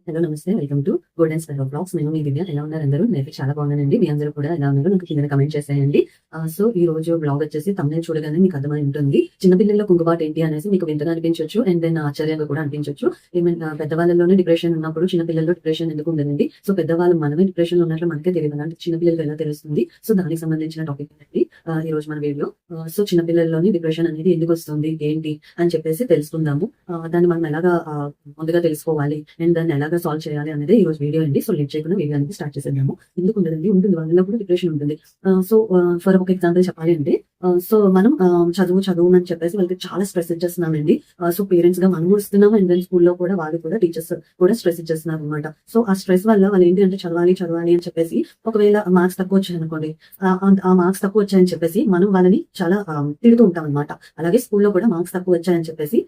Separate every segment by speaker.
Speaker 1: Hello నమస్తే, welcome to golden spell blogs. నేను మీ దివ్య. ఎలా ఉన్నారు అందరూ? నేనైతే చాలా బాగున్నానండి. మీ అందరూ కూడా ఎలా ఉన్నారు నాకు కింద కమెంట్ చేసేయండి. సో ఈ రోజు బ్లాగ్ వచ్చేసి తమిళ చూడగానే మీకు అర్థమై ఉంటుంది. చిన్నపిల్లల్లో కుంగుబాటు ఏంటి అనేసి మీకు వింతగా అనిపించవచ్చు, అండ్ దెన్ ఆశ్చర్యంగా కూడా అనిపించవచ్చు. ఏమైనా పెద్దవాళ్ళలోనే డిప్రెషన్ ఉన్నప్పుడు చిన్నపిల్లల్లో డిప్రెషన్ ఎందుకు ఉందండి? సో పెద్దవాళ్ళు మనమే డిప్రెషన్ లో ఉన్నట్లు మనకే తెలియదు, అంటే చిన్నపిల్లలకు ఎలా తెలుస్తుంది? సో దానికి సంబంధించిన టాపిక్ అండి ఈ రోజు మన వీడియో. సో చిన్నపిల్లల్లోని డిప్రెషన్ అనేది ఎందుకు వస్తుంది, ఏంటి అని చెప్పేసి తెలుసుకుందాము. దాన్ని మనం ఎలాగా ముందుగా తెలుసుకోవాలి అండ్ దాన్ని ఎలాగా సాల్వ్ చేయాలి అనేది ఈ రోజు వీడియో అండి. సో లేట్ చేయకుండా వీడియో అనేది స్టార్ట్ చేసేద్దాము. ఎందుకు ఉండదండి, ఉంటుంది, వాళ్ళలో కూడా డిప్రెషన్ ఉంటుంది. సో ఫర్ ఒక ఎగ్జాంపుల్ చెప్పాలి అంటే, సో మనం చదువు అని చెప్పేసి వాళ్ళకి చాలా స్ట్రెస్ ఇచ్చేస్తున్నామండి. సో పేరెంట్స్ గా మనం కూడా ఇస్తున్నాము, అండ్ దెన్ స్కూల్లో కూడా వాళ్ళు కూడా టీచర్స్ కూడా స్ట్రెస్ ఇచ్చేస్తున్నారు అనమాట. సో ఆ స్ట్రెస్ వల్ల వాళ్ళు ఏంటి అంటే చదవాలి అని చెప్పేసి, ఒకవేళ మార్క్స్ తక్కువ వచ్చాయి అనుకోండి, ఆ మార్క్స్ తక్కువ వచ్చాయని చెప్పేసి మనం వాళ్ళని చాలా తిడుతూ ఉంటాం అనమాట. అలాగే స్కూల్లో కూడా మార్క్స్ తక్కువ వచ్చాయని చెప్పేసి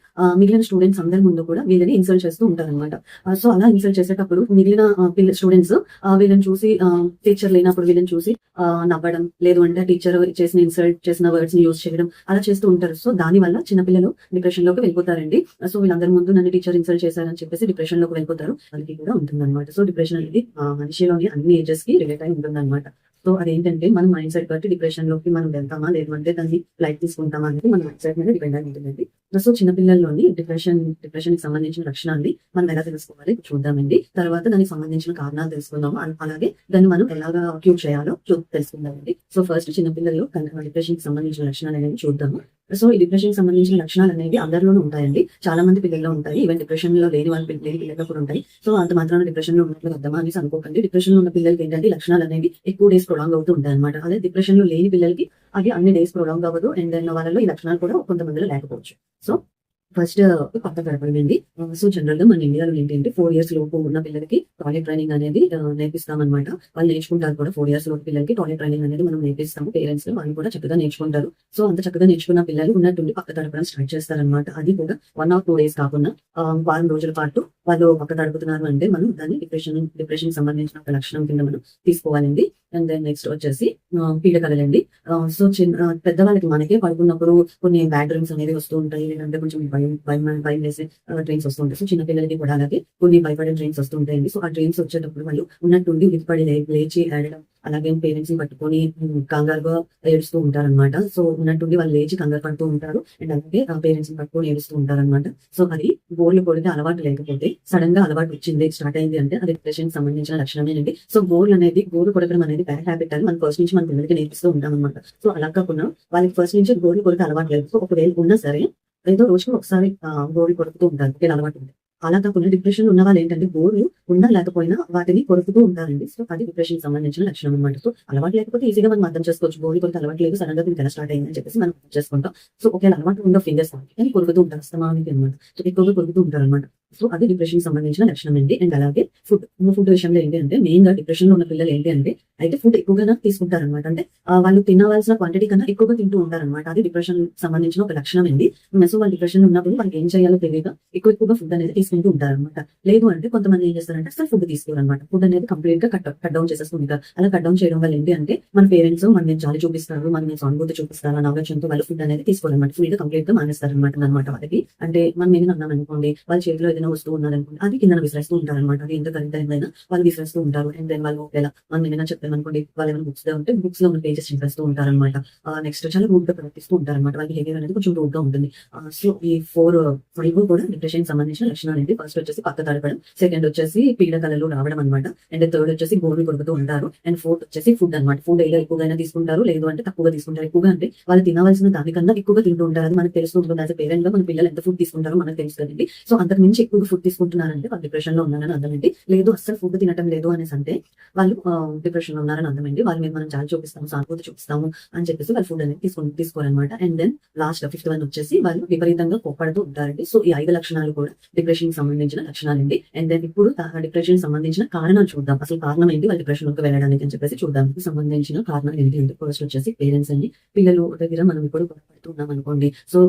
Speaker 1: మిగిలిన స్టూడెంట్స్ అందరి ముందు కూడా వీళ్ళని ఇన్సల్ట్ చేస్తూ ఉంటారు అనమాట. సో అలా ఇన్సల్ట్ చేసేటప్పుడు మిగిలిన స్టూడెంట్స్ వీళ్ళని చూసి, టీచర్ లేనప్పుడు వీళ్ళని చూసి నవ్వడం, లేదు అంటే టీచర్ చేసిన ఇన్సల్ట్ చేసిన వర్డ్స్ ని యూజ్ చేయడం, అలా చేస్తూ ఉంటారు. సో దాని వల్ల చిన్నపిల్లలు డిప్రెషన్ లోకి వెళ్ళిపోతారండి. సో వీళ్ళందరి ముందు నన్ను టీచర్ ఇన్సల్ట్ చేశారని చెప్పేసి డిప్రెషన్ లోకి వెళ్ళిపోతారు. వాళ్ళకి కూడా ఉంటుంది అనమాట. సో డిప్రెషన్ అనేది మనిషిలోని అన్ని ఏజెస్ కి రిలేట్ అయి ఉంటుంది అనమాట. సో అదేంటంటే మన మైండ్ సెట్ బట్టి డిప్రెషన్ లోకి మనం వెళ్తామా, లేదంటే దాన్ని లైట్ తీసుకుంటామా అనేది మన మైండ్ సెట్ మీద డిపెండ్ అయి ఉంటుందండి. సో చిన్నపిల్లల్లోని డిప్రెషన్ కి సంబంధించిన లక్షణాన్ని మనం ఎలా తెలుసుకోవాలి చూద్దామండి. తర్వాత దానికి సంబంధించిన కారణాలు తెలుసుకుందాము, అలాగే దాన్ని మనం ఎలాగా క్యూర్ చేయాలో తెలుసుకుందామండి. సో ఫస్ట్ చిన్నపిల్లల్లో డిప్రెషన్ కి సంబంధించిన లక్షణాలు అనేవి చూద్దాము. సో ఈ డిప్రెషన్ కి సంబంధించిన లక్షణాలు అనేవి అందరిలోనూ ఉంటాయండి. చాలా మంది పిల్లల్లో ఉంటాయి, ఈవెన్ డిప్రెషన్ లో లేని పిల్లల్లో కూడా ఉంటాయి. సో అంత మాత్రాన డిప్రెషన్ లో ఉన్నట్లు అర్థమా అనేసి అనుకోకండి. డిప్రెషన్ లో ఉన్న పిల్లలకి ఏంటంటే లక్షణాలు అనేవి ఎక్కువ డేస్ ప్రొలాంగ్ అవుతూ ఉంటాయి అనమాట. అదే డిప్రెషన్ లో లేని పిల్లలకి అవి అన్ని డేస్ ప్రొలాంగ్ అవ్వదు, అండ్ దెన్ వాళ్ళలో ఈ లక్షణాలు కూడా కొంతమందిలో లేకపోవచ్చు. సో ఫస్ట్ పక్క గడపడండి. సో జనరల్ గా మన ఇండియాలో ఏంటంటే 4 years లోపు ఉన్న పిల్లలకి టాయిలెట్ ట్రైనింగ్ అనేది నేర్పిస్తాం అనమాట. వాళ్ళు నేర్చుకుంటారు కూడా. 4 years లోపు పిల్లలకి టాయిలెట్ ట్రైనింగ్ అనేది మనం నేర్పిస్తాము. పేరెంట్స్ వాళ్ళు కూడా చక్కగా నేర్చుకుంటారు. సో అంత చక్కగా నేర్చుకున్న పిల్లలు ఉన్నట్టుండి పక్క తడపడం స్టార్ట్ చేస్తారనమాట. అది కూడా 1 or 2 days కాకుండా వారం రోజుల పాటు వాళ్ళు పక్క తడుపుతున్నారు అంటే మనం దాన్ని డిప్రెషన్ సంబంధించిన ఒక లక్షణం కింద మనం తీసుకోవాలండి. అండ్ దెన్ నెక్స్ట్ వచ్చేసి పీడకలలండి. సో పెద్దవాళ్ళకి మనకే పడుకున్నప్పుడు కొన్ని బ్యాడ్ డ్రీమ్స్ అనేవి వస్తూ ఉంటాయి, లేదంటే కొంచెం భయం వేసే డ్రీమ్స్ వస్తూ ఉంటాయి. సో చిన్నపిల్లలకి కూడా అలాగే కొన్ని భయపడే డ్రీమ్స్ వస్తూ ఉంటాయండి. సో ఆ డ్రీమ్స్ వచ్చేటప్పుడు వాళ్ళు ఉన్నట్టుండి ఉలికిపడి లేచి ఏడడం, అలాగే పేరెంట్స్ ని పట్టుకొని కంగారుగా ఏడుస్తూ ఉంటారనమాట. సో ఉన్నట్టుండి వాళ్ళు లేచి కంగారు పడుతూ ఉంటారు, అండ్ అలాగే పేరెంట్స్ ని పట్టుకొని ఏడుస్తూ ఉంటారనమాట. సో అది గోర్లు కొడితే అలవాటు లేకపోతే సడన్ గా అలవాటు వచ్చింది, స్టార్ట్ అయింది అంటే అది డిప్రెషన్ సంబంధించిన లక్షణమేనండి. సో గోర్లు కొడకడం అనేది బ్యాడ్ హ్యాబిట్ అని మనం ఫస్ట్ నుంచి మన పిల్లలకి నేర్పిస్తూ ఉంటాం అనమాట. సో అలా కాకుండా వాళ్ళకి ఫస్ట్ నుంచి గోర్లు కొడితే అలవాటు లేదు. సో ఒకవేళ ఉన్నా సరే ఏదో రోజుకి ఒకసారి గోర్లు కొడుకుతూ ఉంటారు, ఇలా అలవాటు ఉంది. అలా కాకుండా డిప్రెషన్ ఉన్న వాళ్ళు ఏంటంటే గోర్లు ఉన్నా లేకపోయినా వాటిని కొరుకుతూ ఉంటారండి. సో అది డిప్రెషన్ సంబంధించిన లక్షణం అనమాట. సో అలవాటు లేకపోతే ఈజీగా మనం అర్థం చేసుకోవచ్చు. గోర్లు కొరకు అలవాటు లేదు, సడన్ గా దీనికి ఎలా స్టార్ట్ అయిందని చెప్పేసి మనం అర్థం చేసుకుంటాం. సో ఒకవేళ అలవాటు ఉందో ఫింగర్స్ కానీ కొరుకుతూ ఉంటారు అస్తమానికి అనమాట. సో ఎక్కువగా కొరుకుతూ ఉంటారు అనమాట. సో అది డిప్రెషన్ సంబంధించిన లక్షణం అండి. అండ్ అలాగే ఫుడ్ విషయంలో ఏంటి అంటే, మెయిన్ గా డిప్రెషన్ లో ఉన్న పిల్లలు ఏంటి అంటే అయితే ఫుడ్ ఎక్కువగా తీసుకుంటారు అనమాట. అంటే వాళ్ళు తినవలసిన క్వాంటిటీ కన్నా ఎక్కువగా తింటూ ఉంటారు అనమాట. అది డిప్రెషన్ సంబంధించిన ఒక లక్షణం అండి. సో వాళ్ళు డిప్రెషన్ ఉన్నప్పుడు వాళ్ళకి ఏం చేయాలో తెలియక ఎక్కువగా ఫుడ్ అనేది తీసుకుంటూ ఉంటారు అనమాట. లేదు అంటే కొంతమంది ఏం చేస్తారంటే అసలు ఫుడ్ తీసుకోరు అనమాట. ఫుడ్ అనేది కంప్లీట్ గా కట్ డౌన్ చేసేస్తూ ఉంటారు. అలా కట్ డౌన్ చేయడం వల్ల ఏంటి అంటే మన పేరెంట్స్ మన మీద జాలి చూపిస్తారు, మన మీద సానుభూతి చూపిస్తారు అన్న ఆలోచనతో వాళ్ళు ఫుడ్ అనేది తీసుకోవాలన్నమాట. ఫుడ్ గా కంప్లీట్ గా మానేస్తారు అనమాట వాళ్ళకి. అంటే మనం ఏమైనా అన్నాం అనుకోండి, వాళ్ళ చేతిలో ఏదైనా వస్తువు ఉన్నారనుకోండి, అది కింద విసిరేస్తూ ఉంటారు అనమాట. అది ఎంత ఖరీదైనా వాళ్ళు విసిరేస్తూ ఉంటారు. అండ్ దెన్ వాళ్ళు ఒకవేళ మనం ఏమైనా చెప్పామనుకోండి, వాళ్ళు ఏమైనా బుక్స్ ఉంటే బుక్స్ లో ఉన్న పేజెస్ చింపేస్తూ ఉంటారు అనమాట. నెక్స్ట్ చాలా రూడ్ గా ప్రవర్తిస్తూ ఉంటారు అనమాట. వాళ్ళ బిహేవియర్ అనేది కొంచెం రూడ్ గా ఉంటుంది. సో ఈ 4 కూడా డిప్రెషన్ సంబంధించిన లక్షణాలు ఏంటి. ఫస్ట్ వచ్చేసి పక్క తడపడం, సెకండ్ వచ్చేసి పీడకలలు రావడం అనమాట, అండ్ థర్డ్ వచ్చేసి గోర్లు కొడుకుతూ ఉంటారు, అండ్ ఫోర్త్ వచ్చేసి ఫుడ్ అనమాట. ఫుడ్ ఏదో ఎక్కువగా తీసుకుంటారు, లేదు అంటే తక్కువగా తీసుకుంటారు. ఎక్కువగా అంటే వాళ్ళు తినవలసిన దానికన్నా ఎక్కువగా తింటూ ఉంటారు. అది మనకు తెలుస్తూ ఉంటుంది. యాజ్ పేరెంట్ గా మన పిల్లలు ఎంత ఫుడ్ తీసుకుంటారో మనకు తెలుసు కదండి. సో అంతకు మించి ఎక్కువగా ఫుడ్ తీసుకుంటున్నారంటే వాళ్ళు డిప్రెషన్ లో ఉన్నారని అర్థమండి. లేదు అస్సలు ఫుడ్ తినటం లేదు అనేసి అంటే వాళ్ళు డిప్రెషన్ లో ఉన్నారని అర్థమండి. వాళ్ళ మీద మనం జాలి చూపిస్తాము, సానుభూతి చూపిస్తాము అని చెప్పేసి వాళ్ళు ఫుడ్ అనేది తీసుకోవాలన్నమాట. And then last 5th one వచ్చేసి వాళ్ళు విపరీతంగా కోప్పడుతూ ఉంటారండి. సో ఈ 5 లక్షణాలు కూడా డిప్రెషన్ సంబంధించిన లక్షణాలండి. అండ్ దెన్ ఇప్పుడు డిప్రెషన్ సంబంధించిన కారణాలు చూద్దాం. అసలు కారణం ఏంటి వాళ్ళు డిప్రెషన్ లోకి వెళ్ళడానికి అని చెప్పేసి చూద్దాం. సంబంధించిన కారణాలు ఏంటి అంటే ఫస్ట్ వచ్చేసి పేరెంట్స్ అండి. పిల్లలు దగ్గర మనం ఇప్పుడు పడుతున్నాం అనుకోండి, సో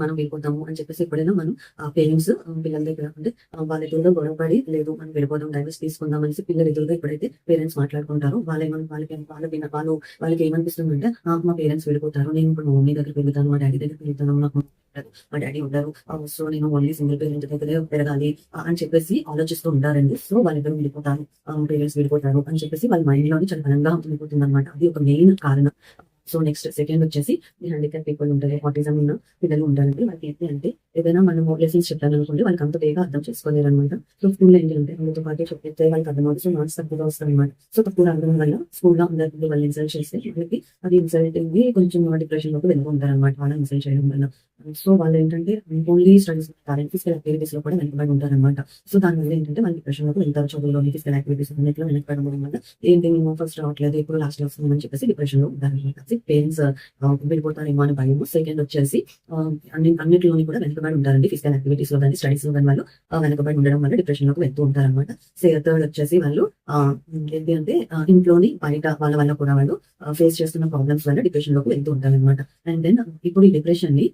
Speaker 1: మనం వెళ్ళిపోతాము అని చెప్పేసి ఎప్పుడైనా మనం పేరెంట్స్ పిల్లల దగ్గర అంటే వాళ్ళ ఎదురుగా గొడవపడి, లేదు మనం వెళ్ళిపోదాం, డైవర్స్ తీసుకుందాం అనేసి పిల్లల ఎదురుగా ఎప్పుడైతే పేరెంట్స్ మాట్లాడుకుంటారో వాళ్ళకి ఏమనిపిస్తుంది అంటే మా పేరెంట్స్ వెళ్ళిపోతారు, నేను ఇప్పుడు మా మమ్మీ దగ్గరికి వెళ్తాను, మా డాడీ దగ్గరికి వెళ్తాను, నాకు ఉండదు, మా డ్యాడీ ఉండరు. సో నేను ఓన్లీ సింగిల్ పేరెంట్ దగ్గరే పెరగాలి అని చెప్పేసి ఆలోచిస్తూ ఉంటారండి. సో వాళ్ళిద్దరూ విడిపోతారు, పేరెంట్స్ విడిపోతారు అని చెప్పేసి వాళ్ళ మైండ్ లోని చాలా బలంగా ఉండిపోతుంది అనమాట. అది ఒక మెయిన్ కారణం. సో నెక్స్ట్ సెకండ్ వచ్చేసి ఈ హ్యాండిక్యాప్ పీపుల్ ఉంటారు, ఆటిజం ఉన్న పిల్లలు ఉంటారండి. వాళ్ళకి ఏంటి అంటే ఏదైనా మనము లెసన్స్ చెప్పాలనుకోండి వాళ్ళకి అంత వేగా అర్థం చేసుకోలేరు అనమాట. సో స్కూల్లో ఏంటి అంటే వాళ్ళతో పాటు చెప్తే వాళ్ళకి అర్థం అవుతుంది. సో మార్క్స్ తక్కువగా వస్తాయి అనమాట. సో తక్కువ అర్థం వల్ల స్కూల్లో అందరికీ వాళ్ళు ఇన్సల్ట్ చేస్తే వాళ్ళకి అది ఇన్సల్ట్ కొంచెం డిప్రెషన్ లోకి వెళ్ళిపోతారు అనమాట వాళ్ళ ఇన్సల్ట్ చేయడం వల్ల. సో వాళ్ళు ఏంటంటే ఓన్లీ స్టడీస్ ఫిజికల్ యాక్టివిటీస్ లో కూడా వెనుకబడి ఉంటారన్నమాట. సో దానివల్ల ఏంటంటే వాళ్ళు డిప్రెషన్ లోకి వెళ్తారు. చదువులో ఫిజికల్ యాక్టివిటీస్ అన్నింటిలో వెనకబడడం వల్ల ఏంటి మేము ఫస్ట్ రావట్లేదు, ఇప్పుడు లాస్ట్ వస్తుందని చెప్పేసి డిప్రెషన్ లో ఉంటారన్నమాట. పేరెంట్స్ వెళ్ళిపోతారేమో అని భయము. సెకండ్ వచ్చేసి అన్నింటిలోని కూడా వెనుకబడి ఉంటారండి. ఫిజికల్ యాక్టివిటీస్ లో కానీ స్టడీస్ లో కానీ వాళ్ళు వెనుకబడి ఉండడం వల్ల డిప్రెషన్ లోకి వెళ్తూ ఉంటారన్నమాట. థర్డ్ వచ్చేసి వాళ్ళు ఏంటి అంటే ఇంట్లోని బయట వాళ్ళ వల్ల కూడా వాళ్ళు ఫేస్ చేస్తున్న ప్రాబ్లమ్స్ వల్ల డిప్రెషన్ లోకి వెళ్తూ ఉంటారన్నమాట. అండ్ దెన్ ఇప్పుడు ఈ డిప్రెషన్ ని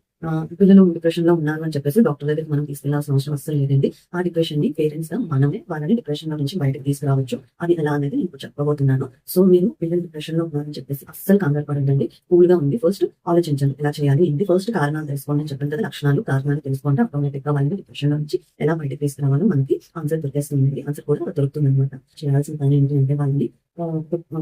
Speaker 1: పిల్లలు డిప్రెషన్ లో ఉన్నారు అని చెప్పేసి డాక్టర్ దగ్గరికి మనం తీసుకెళ్లాల్సిన అవసరం అసలు లేదండి. ఆ డిప్రెషన్ ని పేరెంట్స్ గా మనమే వాళ్ళని డిప్రెషన్ లో నుంచి బయటకు తీసుకురావచ్చు. అది ఎలా అనేది నేను చెప్పబోతున్నాను. సో మీరు పిల్లలు డిప్రెషన్ లో ఉన్నారని చెప్పేసి అస్సలు కంగారు పడదండి. కూల్ గా ఉంది, ఫస్ట్ ఆలోచించండి ఎలా చేయాలి ఏంటి. ఫస్ట్ కారణాలు తెలుసుకోండి అని చెప్పిన కదా, లక్షణాలు కారణాలు తెలుసుకుంటే ఆటోమేటిక్ గా వాళ్ళని డిప్రెషన్ లో నుంచి ఎలా బయటకు తీసుకురావాలో మనకి ఆన్సర్ దొరికేస్తుంది. ఆన్సర్ కూడా దొరుకుతుంది అనమాట. చేయాల్సిన పని ఏంటి అంటే వాళ్ళని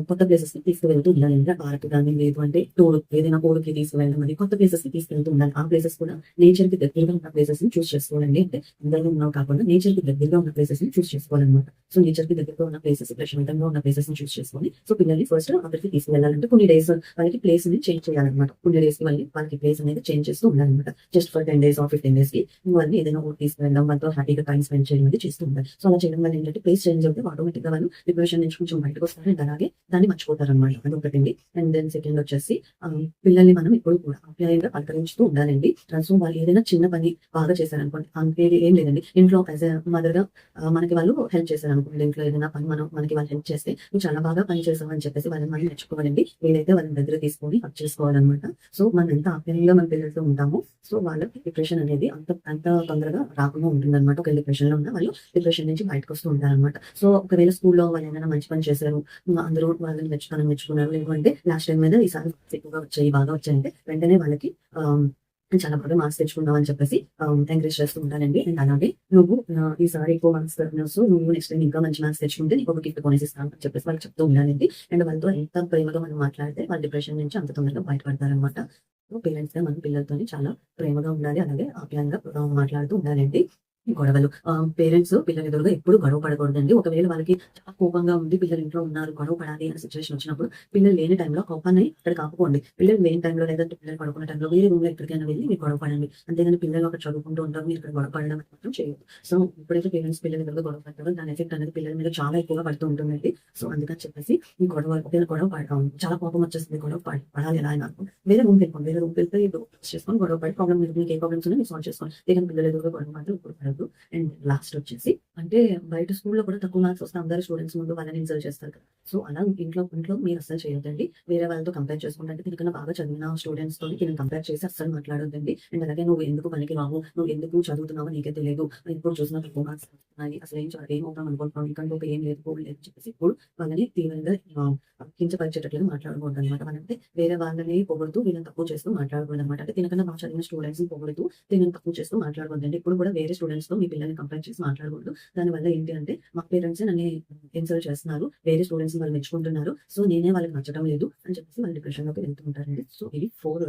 Speaker 1: కొత్త ప్లేసెస్ కి తీసుకువెళ్తూ ఉండాలి. అంటే పార్క్ కానీ లేదు అంటే టూర్ ఏదైనా టూర్కి తీసుకువెళ్ళడం, అది కొత్త ప్లేసెస్ కి తీసుకెళ్తూ ఉండాలి. ఆ ప్లేసెస్ కూడా నేచర్ కి దగ్గరగా ఉన్న ప్లేసెస్ ని చూస్ చేసుకోవాలండి. అంటే అందరిలో ఉన్నావు కాకుండా నేచర్ కి దగ్గరగా ఉన్న ప్లేసెస్ ని చూస్ చేసుకోవాలన్నమాట. సో నేచర్ కి దగ్గరగా ఉన్న ప్లేసెస్, ప్రశాంతంగా ఉన్న ప్లేసెస్ ని చూస్ చేసుకొని సో పిల్లల్ని ఫస్ట్ అక్కడికి తీసుకువెళ్ళాలంటే కొన్ని డేస్ వాళ్ళకి ప్లేస్ ని చేంజ్ చేయాలన్నమాట. కొన్ని డేస్ కి వాళ్ళకి ప్లేస్ అనేది చేంజ్ చేస్తూ ఉండాలన్నమాట. జస్ట్ ఫర్ 10 days 15 days కి వాళ్ళని ఏదైనా ఊరికి తీసుకువెళ్ళడం, వాళ్ళతో హ్యాపీగా టైం స్పెండ్ చేయడం అనేది చేస్తూ ఉండాలి. సో అలా చేయడం వల్ల ఏంటంటే ప్లేస్ చేంజ్ అవుతే ఆటోమేటిక్ గా వాళ్ళు డిప్రెషన్ నుంచి కొంచెం బయటకు వస్తారు. అండ్ అలాగే దాన్ని మర్చిపోతారు అనమాట. అది ఒకటండి. అండ్ దెన్ సెకండ్ వచ్చేసి పిల్లల్ని మనం ఎప్పుడు కూడా ఆప్యాయంగా పలకరించుతూ ఉండాలండి. సో వాళ్ళు ఏదైనా చిన్న పని బాగా చేశారనుకోండి, అంతే ఏం లేదండి. ఇంట్లో యాజ్ ఎ మదర్ గా మనకి వాళ్ళు హెల్ప్ చేశారనుకోండి, ఇంట్లో ఏదైనా పని మనకి వాళ్ళు హెల్ప్ చేస్తే నువ్వు చాలా బాగా పని చేసావు అని చెప్పేసి వాళ్ళని మనం మెచ్చుకోవాలండి. ఏదైతే వాళ్ళని దగ్గర తీసుకొని హక్ చేసుకోవాలన్నమాట. సో మనం ఎంత ఆప్యాయంగా మన పిల్లలతో ఉంటామో సో వాళ్ళకి డిప్రెషన్ అనేది అంత తొందరగా రాకుండా ఉంటుంది అనమాట. ఒక డిప్రెషన్ లో ఉన్న వాళ్ళు డిప్రెషన్ నుంచి బయటకు వస్తూ ఉంటారన్నమాట. సో ఒకవేళ స్కూల్లో వాళ్ళు ఏదైనా మంచి పని చేశారు, అందరూ వాళ్ళని మెచ్చుకున్నారు, లేదంటే లాస్ట్ టైం మీద ఈసారి ఎక్కువగా వచ్చాయి, బాగా వచ్చాయంటే వెంటనే వాళ్ళకి చాలా బాగా మార్క్స్ తెచ్చుకున్నావు అని చెప్పేసి ఎంకరేజ్ చేస్తూ ఉంటానండి. అండ్ అలాగే నువ్వు ఈసారి ఎక్కువ మార్క్స్ తెచ్చినావు, నువ్వు నెక్స్ట్ టైం ఇంకా మంచి మార్క్స్ తెచ్చుకుంటే నీకు ఒక గిఫ్ట్ కొనేసిస్తాను అని చెప్పేసి వాళ్ళకి చెప్తూ ఉండాలండి. అండ్ వాళ్ళతో ఎంత ప్రేమగా మనం మాట్లాడితే వాళ్ళ డిప్రెషన్ నుంచి అంత తొందరగా బయటపడతారనమాట. పేరెంట్స్ గా మనం పిల్లలతో చాలా ప్రేమగా ఉండాలి, అలాగే ఆప్యాయంగా మాట్లాడుతూ ఉండాలండి. గొడవలు పేరెంట్స్ పిల్లల ఎదురుగా ఎప్పుడు గొడవ పడకూడదండి. ఒకవేళ వాళ్ళకి చాలా కోపంగా ఉంది, పిల్లలు ఇంట్లో ఉన్నారు, గొడవ పడాలి అనే సిచ్యువేషన్ వచ్చినప్పుడు పిల్లలు లేని టైంలో కోపాన్ని అక్కడ ఆపుకోండి. పిల్లలు లేని టైంలో లేదంటే పిల్లలు పడుకున్న టైంలో వేరే రూమ్ లో ఎక్కడికైనా వెళ్ళి మీరు గొడవ పడండి. అంతేగాని పిల్లలు అక్కడ చదువుకుంటూ ఉంటారు, మీరు ఇక్కడ గొడవ పడడం మాత్రం చేయదు. సో ఎప్పుడైతే పేరెంట్స్ పిల్లల ఎదురుగా గొడవ పడతారో దాని ఎఫెక్ట్ అనేది పిల్లల మీద చాలా ఎక్కువగా పడుతూ ఉంటుందండి. సో అందుకని చెప్పేసి ఈ గొడవ పడతాం, చాలా కోపం వచ్చేస్తుంది, గొడవ పడాలి ఎలా అయినా వేరే రూమ్కి వెళ్ళిపోండి. వేరే రూమ్కి వెళ్తే చేసుకొని గొడవ పడి ప్రాబ్లమ్ మీకు ఏ ప్రాబ్లమ్స్ ఉన్నా మీరు సాల్వ్ చేసుకోండి. లేకపోతే పిల్లల ఎదురుగా గొడవ మాత్రం ఇప్పుడు పడద్దు. అండ్ లాస్ట్ వచ్చేసి అంటే బయట స్కూల్లో కూడా తక్కువ మార్క్స్ వస్తే అందరు స్టూడెంట్స్ ముందు వాళ్ళని ఇన్సల్ట్ చేస్తారు కదా. సో అలా ఇంట్లో మీరు అస్సలు చేయొద్దండి. వేరే వాళ్ళతో కంపేర్ చేసుకుంటే దీనికన్నా బాగా చదివిన స్టూడెంట్స్ తో దీన్ని కంపేర్ చేసి అస్సలు మాట్లాడొద్దండి. అండ్ అలాగే నువ్వు ఎందుకు పనికి రావు, నువ్వు ఎందుకు చదువుతున్నావో నీకే తెలియదు, ఇప్పుడు చూసిన తక్కువ మార్క్స్ వస్తున్నాయి, అసలు ఏమవుతాం అనుకుంటున్నావు, ఇంకంటే ఏం లేదు అని చెప్పేసి ఇప్పుడు వాళ్ళని తీవ్రంగా కించపరిచేటట్లుగా మాట్లాడకూడదు అనమాట. అంటే వేరే వాళ్ళని పొగుడుతూ వీళ్ళని తక్కువ చేస్తూ మాట్లాడకూడదు అనమాట. అంటే దీనికన్నా బాగా చదివిన స్టూడెంట్స్ ని పొగుడుతూ దీనిని తక్కువ చేస్తూ మాట్లాడకూడదండి. ఇప్పుడు కూడా వేరే స్టూడెంట్స్ తో మీ పిల్లల్ని కంపేర్ చేసి మాట్లాడకూడదు. దానివల్ల ఏంటి అంటే మా పేరెంట్స్ నన్ను ఇన్సల్ట్ చేస్తున్నారు, వేరే స్టూడెంట్స్ వాళ్ళు మెచ్చుకుంటున్నారు, సో నేనే వాళ్ళకి నచ్చడం లేదు అని చెప్పేసి వాళ్ళు డిప్రెషన్ లోకి వెళ్తూ ఉంటారండి. సో ఇవి ఫోర్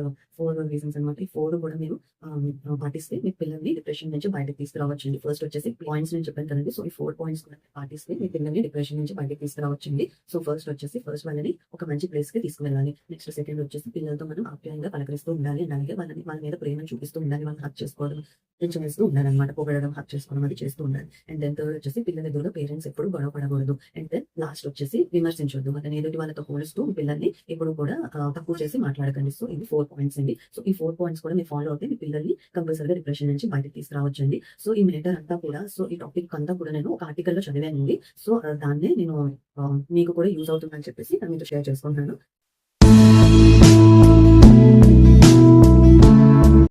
Speaker 1: రీజన్స్ అనమాట. ఈ ఫోర్ కూడా మీరు పాటిస్తే మీ పిల్లల్ని డిప్రెషన్ నుంచి బయటకు తీసుకురావచ్చండి. ఫస్ట్ వచ్చేసి పాయింట్స్ నేను చెప్పాను కదండి. సో ఈ 4 points పాటిస్తే మీ పిల్లల్ని డిప్రెషన్ నుంచి బయటకు తీసుకురావచ్చండి. సో ఫస్ట్ వాళ్ళని ఒక మంచి ప్లేస్ కి తీసుకువెళ్ళాలి. నెక్స్ట్ సెకండ్ వచ్చేసి పిల్లలతో మనం ఆప్యాయంగా పలకరిస్తూ ఉండాలి. అలాగే వాళ్ళ మీద ప్రేమను చూపిస్తూ ఉండాలి, వాళ్ళని హక్ చేసుకోవడం చేస్తూ ఉండాలన్నమాట. పొగడడం, హక్ చేసుకోవడం అది చేస్తూ ఉండాలి. అండ్ దెన్ థర్డ్ వచ్చేసి పిల్లల ఎదురుగా పేరెంట్స్ ఎప్పుడు గొడవ పడకూడదు. అండ్ దెన్ లాస్ట్ వచ్చేసి విమర్శించొద్దు. వాళ్ళని ఎదుటి వాళ్ళతో పోలుస్తూ పిల్లల్ని ఎప్పుడు కూడా తక్కువ చేసి మాట్లాడకండి. సో ఇవి 4 points అండి. సో ఈ 4 points కూడా మీరు ఫాలో అవుతే మీ పిల్లల్ని కంపల్సరీగా డిప్రెషన్ నుంచి బయటకు తీసుకురావచ్చండి. సో ఈ మ్యాటర్ అంతా కూడా ఈ టాపిక్ అంతా కూడా నేను ఒక ఆర్టికల్ లో చదివానండి. సో దాన్నే నేను మీకు కూడా యూజ్ అవుతుందని చెప్పేసి మీతో షేర్ చేసుకుంటున్నాను.